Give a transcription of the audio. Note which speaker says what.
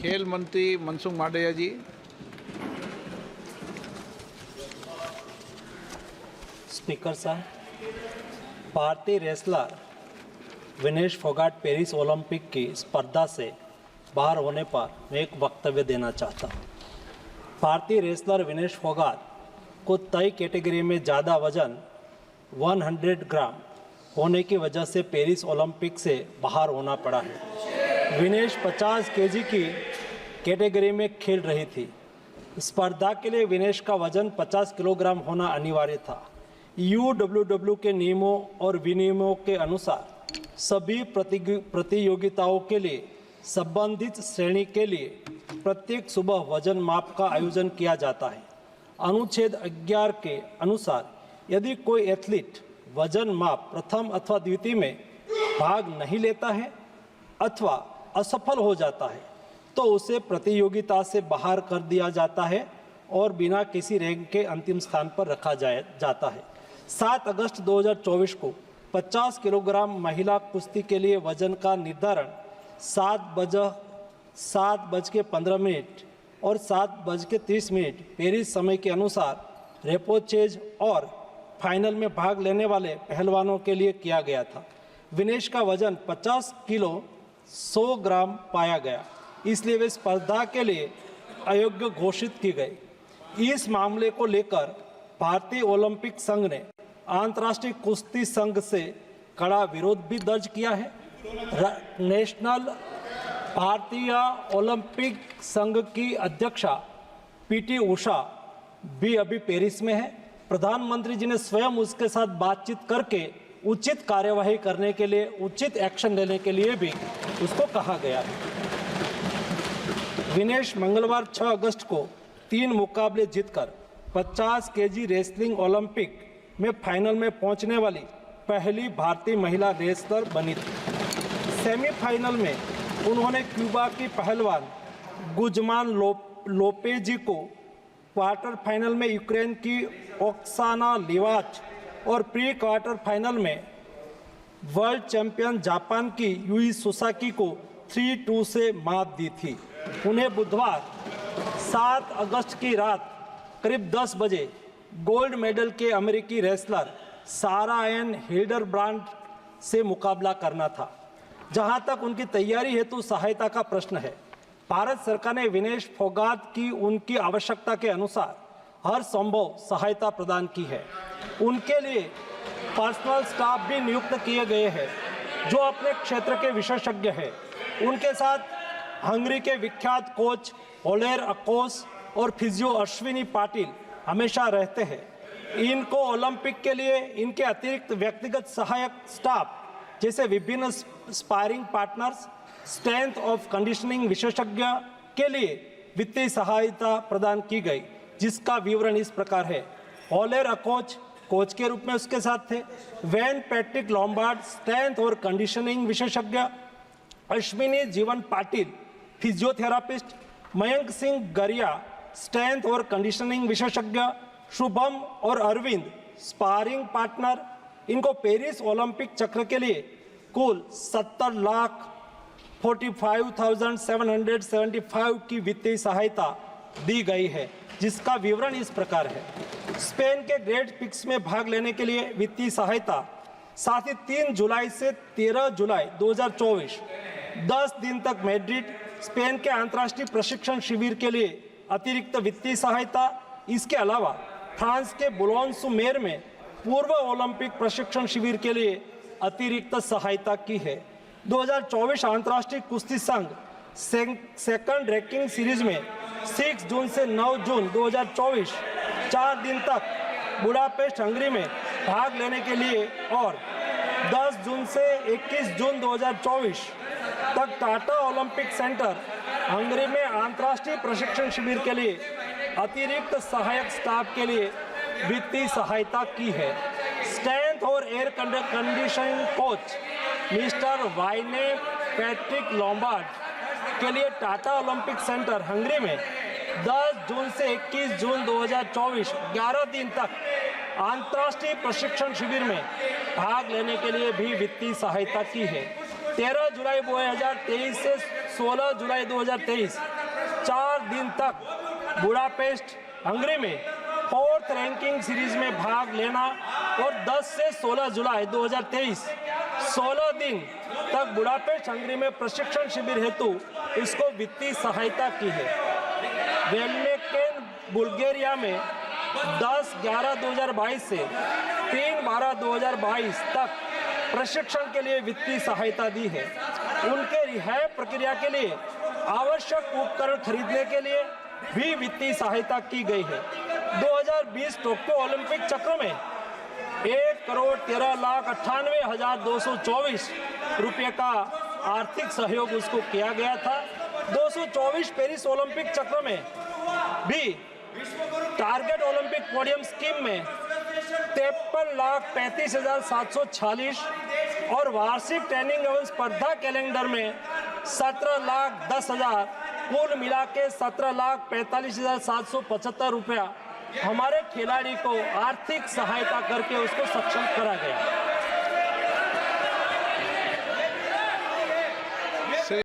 Speaker 1: खेल मंत्री मनसुख मांडविया जी।
Speaker 2: स्पीकर साहब, भारतीय wrestler Vinesh Phogat Paris Olympic की स्पर्धा से बाहर होने पर मैं एक वक्तव्य देना चाहता हूँ। भारतीय रेसलर विनेश फोगाट को तय कैटेगरी में ज़्यादा वजन 100 ग्राम होने की वजह से पेरिस ओलंपिक से बाहर होना पड़ा है। विनेश 50 केजी की कैटेगरी में खेल रही थी। स्पर्धा के लिए विनेश का वजन 50 किलोग्राम होना अनिवार्य था। UWW के नियमों और विनियमों के अनुसार सभी प्रतियोगिताओं के लिए संबंधित श्रेणी के लिए प्रत्येक सुबह वजन माप का आयोजन किया जाता है। अनुच्छेद 11 के अनुसार यदि कोई एथलीट वजन माप प्रथम अथवा द्वितीय में भाग नहीं लेता है अथवा असफल हो जाता है तो उसे प्रतियोगिता से बाहर कर दिया जाता है और बिना किसी रैंक के अंतिम स्थान पर रखा जाता है। 7 अगस्त 2024 को 50 किलोग्राम महिला कुश्ती के लिए वजन का निर्धारण 7:15 और 7:30 पेरिस समय के अनुसार रेपोचेज और फाइनल में भाग लेने वाले पहलवानों के लिए किया गया था। विनेश का वजन 50 किलो 100 ग्राम पाया गया, इसलिए वे स्पर्धा के लिए अयोग्य घोषित की गई। इस मामले को लेकर भारतीय ओलंपिक संघ ने अंतर्राष्ट्रीय कुश्ती संघ से कड़ा विरोध भी दर्ज किया है। नेशनल भारतीय ओलंपिक संघ की अध्यक्षा PT उषा भी अभी पेरिस में है। प्रधानमंत्री जी ने स्वयं उसके साथ बातचीत करके उचित कार्यवाही करने के लिए, उचित एक्शन लेने के लिए भी उसको कहा गया है। विनेश मंगलवार 6 अगस्त को 3 मुकाबले जीतकर 50 केजी रेसलिंग ओलंपिक में फाइनल में पहुंचने वाली पहली भारतीय महिला रेसलर बनी थी। सेमीफाइनल में उन्होंने क्यूबा की पहलवान गुजमान लोपेजी को, क्वार्टर फाइनल में यूक्रेन की ओक्साना लिवाच और प्री क्वार्टर फाइनल में वर्ल्ड चैंपियन जापान की यूई सुसाकी को 3-2 से मात दी थी। उन्हें बुधवार 7 अगस्त की रात करीब 10 बजे गोल्ड मेडल के अमेरिकी रेसलर सारा एन हिल्डरब्रांड से मुकाबला करना था। जहां तक उनकी तैयारी हेतु सहायता का प्रश्न है, भारत सरकार ने विनेश फोगाट की उनकी आवश्यकता के अनुसार हर संभव सहायता प्रदान की है। उनके लिए पर्सनल स्टाफ भी नियुक्त किए गए हैं जो अपने क्षेत्र के विशेषज्ञ हैं। उनके साथ हंगरी के विख्यात कोच ओलेर अकोस और फिजियो अश्विनी पाटिल हमेशा रहते हैं। इनको ओलंपिक के लिए इनके अतिरिक्त व्यक्तिगत सहायक स्टाफ जैसे विभिन्न sparring partners, strength of conditioning विशेषज्ञ के लिए वित्तीय सहायता प्रदान की गई, जिसका विवरण इस प्रकार है। ओलेर अकोच कोच के रूप में उसके साथ थे, वैन पैट्रिक लॉम्बार्ड स्ट्रेंथ और कंडीशनिंग विशेषज्ञ, अश्विनी जीवन पाटिल फिजियोथेरापिस्ट, मयंक सिंह गरिया स्ट्रेंथ और कंडीशनिंग विशेषज्ञ, शुभम और अरविंद स्पारिंग पार्टनर। इनको पेरिस ओलंपिक चक्र के लिए कुल 70,45,775 की वित्तीय सहायता दी गई है, जिसका विवरण इस प्रकार है। स्पेन के ग्रेट पिक्स में भाग लेने के लिए वित्तीय सहायता, साथ ही 3 जुलाई से 13 जुलाई 2024 10 दिन तक मैड्रिड स्पेन के अंतर्राष्ट्रीय प्रशिक्षण शिविर के लिए अतिरिक्त वित्तीय सहायता। इसके अलावा फ्रांस के बुलोन-sur-mer में पूर्व ओलंपिक प्रशिक्षण शिविर के लिए अतिरिक्त सहायता की है। 2024 अंतर्राष्ट्रीय कुश्ती संघ सेकंड रैंकिंग सीरीज में 6 जून से 9 जून 2024 4 दिन तक बुडापेस्ट हंगरी में भाग लेने के लिए और 10 जून से 21 जून 2024 तक टाटा ओलंपिक सेंटर हंगरी में अंतर्राष्ट्रीय प्रशिक्षण शिविर के लिए अतिरिक्त सहायक स्टाफ के लिए वित्तीय सहायता की है। स्ट्रेंथ और air conditioning coach mister Wayne Patrick Lombard के लिए टाटा ओलंपिक सेंटर हंगरी में 10 जून से 21 जून 2024 11 दिन तक अंतर्राष्ट्रीय प्रशिक्षण शिविर में भाग लेने के लिए भी वित्तीय सहायता की है। 13 जुलाई 2023 से 16 जुलाई 2023 4 दिन तक बुडापेस्ट हंगरी में 4th रैंकिंग सीरीज में भाग लेना और 10 से 16 जुलाई 2023 16 दिन तक बुडापेस्ट हंगरी में प्रशिक्षण शिविर हेतु इसको वित्तीय सहायता की है। वेलमेकेन बुल्गारिया में 10/11/2022 से 3/12/2022 तक प्रशिक्षण के लिए वित्तीय सहायता दी है। उनके रिहाई प्रक्रिया के लिए आवश्यक उपकरण खरीदने के लिए भी वित्तीय सहायता की गई है। 2020 टोक्यो ओलंपिक चक्र में 1,13,98,224 रुपये का आर्थिक सहयोग उसको किया गया था। 224 पेरिस ओलंपिक चक्र में भी टारगेट ओलंपिक पोडियम स्कीम में 53,35,746 और वार्षिक ट्रेनिंग एवं स्पर्धा कैलेंडर में 17,10,000 कुल मिला के 17,45,775 रुपया हमारे खिलाड़ी को आर्थिक सहायता करके उसको सक्षम करा गया।